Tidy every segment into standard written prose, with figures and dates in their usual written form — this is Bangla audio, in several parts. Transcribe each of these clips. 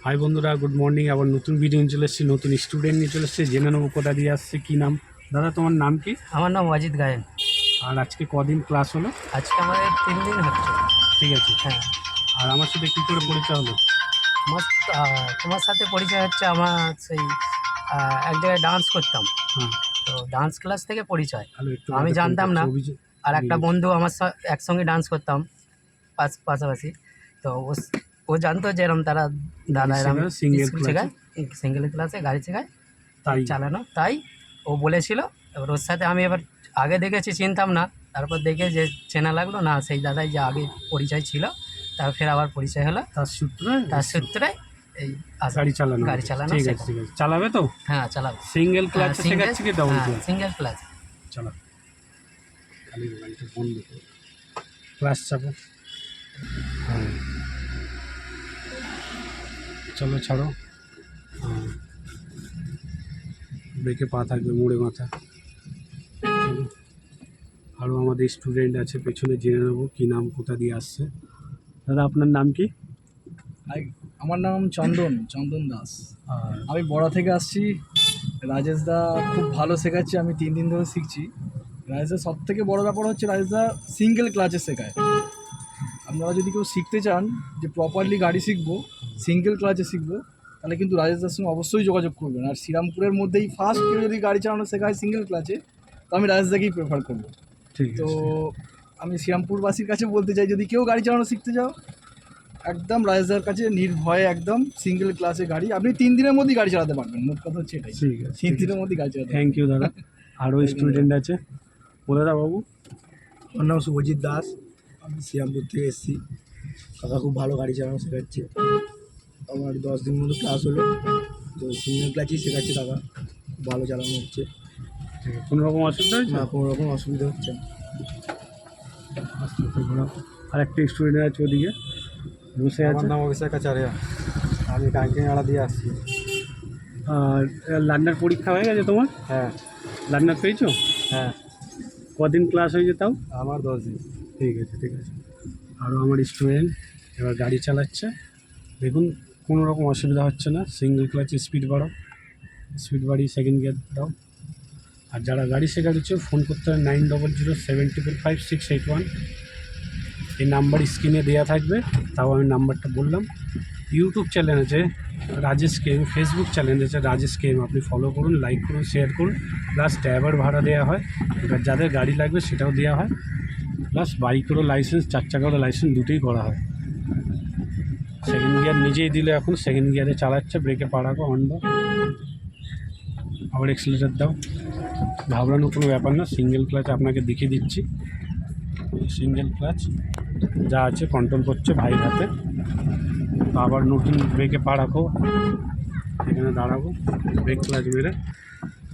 হাই বন্ধুরা, গুড মর্নিং। আবার নতুন ভিডিও নিয়ে চলে এসেছি, নতুন স্টুডেন্ট নিয়ে চলে এসেছি। জেনে নেবো কোথা দিয়ে আসছে, কী নাম। দাদা তোমার নাম কি? আমার নাম ওয়াজিদ গায়েন। আর আজকে কদিন ক্লাস হলো? আজকে আমাদের 3 দিন হচ্ছে। ঠিক আছে। হ্যাঁ। আর আমার সাথে কী করে পরিচয় হলো? আমার তোমার সাথে পরিচয় হচ্ছে আমার সেই এক জায়গায় ডান্স করতাম। হ্যাঁ, তো ডান্স ক্লাস থেকে পরিচয়। তাহলে একটু আমি জানতাম না। আর একটা ঠিক আছে। বন্ধু আমার একসঙ্গে ডান্স করতাম পাশাপাশি। তো ও জানতো যে এরম তারা দাদা এরম সিঙ্গেল শেখায়, সিঙ্গেল ক্লাসে গাড়ি শেখায় তাই চালানো। তাই ও বলেছিল। এবার ওর সাথে আমি এবার আগে দেখেছি, চিনতাম না। তারপর দেখে যে চেনা লাগলো, না সেই দাদাই যে আগে পরিচয় ছিল, তার ফের আবার পরিচয় হলো। তার সূত্রে এই গাড়ি চালানো। ঠিক আছে, ঠিক আছে। চালাবে তো? হ্যাঁ, চালাবো। সিঙ্গেল ক্লাচ শেখাচ্ছে কি ডাবল ক্লাচ? Single clutch. চলো, খালি গাড়িটা বন্ধ করো, ক্লাচ চাপো। হ্যাঁ, চলো ছাড়ো। হ্যাঁ, ব্রেকে পা থাকবে, মোড়ে মাথা। আরও আমাদের স্টুডেন্ট আছে, পেছনে জেনে নেবো কী নাম, কোথা দিয়ে আসছে। দাদা আপনার নাম কি? আমার নাম চন্দন দাস। আর আমি বড়া থেকে আসছি। রাজেশ দা খুব ভালো শেখাচ্ছে, আমি 3 দিন ধরে শিখছি। রাজেশদা সব থেকে বড়ো ব্যাপার হচ্ছে রাজেশদা সিঙ্গেল ক্লাচে শেখায়। আপনারা যদি কেউ শিখতে চান যে প্রপারলি গাড়ি শিখবো, সিঙ্গেল ক্লাচে শিখবো, তাহলে কিন্তু রাজেশদার সঙ্গে অবশ্যই যোগাযোগ করবেন। আর শ্রীরামপুরের মধ্যেই ফার্স্ট কেউ যদি গাড়ি চালানো শেখায় সিঙ্গেল ক্লাচে, তো আমি রাজেশদাকেই প্রেফার করবো। ঠিক তো আছে। আমি শ্রীরামপুরবাসীর কাছে বলতে চাই, যদি কেউ গাড়ি চালানো শিখতে যাও, একদম রাজেশদার কাছে নির্ভয়ে একদম সিঙ্গেল ক্লাসে গাড়ি আপনি 3 দিনের মধ্যেই গাড়ি চালাতে পারবেন। মোট কথা হচ্ছে এটাই, ঠিক আছে, 3 দিনের মধ্যেই গাড়ি চালাতে। থ্যাংক ইউ দাদা। আরও স্টুডেন্ট আছে, বলে দাও বাবু। আমার নাম শুভজিৎ দাস, আমি শ্রীরামপুর থেকে এসেছি। কাকা খুব ভালো গাড়ি চালানো শেখাচ্ছে। আমার 10 দিন মতো ক্লাস হলো, তো সিঙ্গেল ক্লাচই শেখাচ্ছে কাকা। খুব ভালো চালানো হচ্ছে, কোনো রকম অসুবিধা হয়েছে না কোনো রকম অসুবিধা হচ্ছে না। আস্তে আস্তে ঘোরাও। আর একটা স্টুডেন্ট আছে ওদিকে বসে আছে। আমার নাম অভিষেক আচার্য, আমি কাঙ্কিনাড়া দিয়ে আসছি। আর লার্নার পরীক্ষা হয়ে গেছে তোমার? হ্যাঁ লার্নার পেয়েছো? হ্যাঁ, কদিন ক্লাস হয়েছে তাও? আমার 10 দিন। ঠিক আছে, ঠিক আছে। আরও আমার স্টুডেন্ট এবার গাড়ি চালাচ্ছে, দেখুন কোনো রকম অসুবিধা হচ্ছে না। সিঙ্গেল ক্লাচে স্পিড বাড়াও, স্পিড বাড়িয়ে সেকেন্ড গিয়ার দাও। আর যারা গাড়ি শেখাচ্ছে ফোন করতে হবে 9007455681। এই নাম্বার স্ক্রিনে দেওয়া থাকবে, তাও আমি নাম্বারটা বললাম। ইউটিউব চ্যানেল আছে রাজেশ কেএম, ফেসবুক চ্যানেল আছে রাজেশ কেএম, আপনি ফলো করুন, লাইক করুন, শেয়ার করুন। প্লাস ড্রাইভার ভাড়া দেওয়া হয়, এবার যাদের গাড়ি লাগবে সেটাও দেওয়া হয়। প্লাস বাইকেরও লাইসেন্স, 4 চাকারও লাইসেন্স, দুটোই করা হয়। সেকেন্ড গিয়ার নিজেই দিলে, এখন সেকেন্ড গিয়ারে চালাচ্ছে, ব্রেকে পা রাখো, হর্ন দাও, আবার এক্সিলারেটর দাও। ঘাবড়ানোর কোনো ব্যাপার না, সিঙ্গেল ক্লাচ আপনাকে দেখিয়ে দিচ্ছি। সিঙ্গেল ক্লাচ যা আছে কন্ট্রোল করছে ভাইয়ের হাতে। আবার নতুন ব্রেকে পা রাখো, এখানে দাঁড়াবো, ব্রেক ক্লাচ মেরে।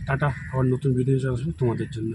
টাটা, আবার নতুন ভিডিও আসবে তোমাদের জন্য।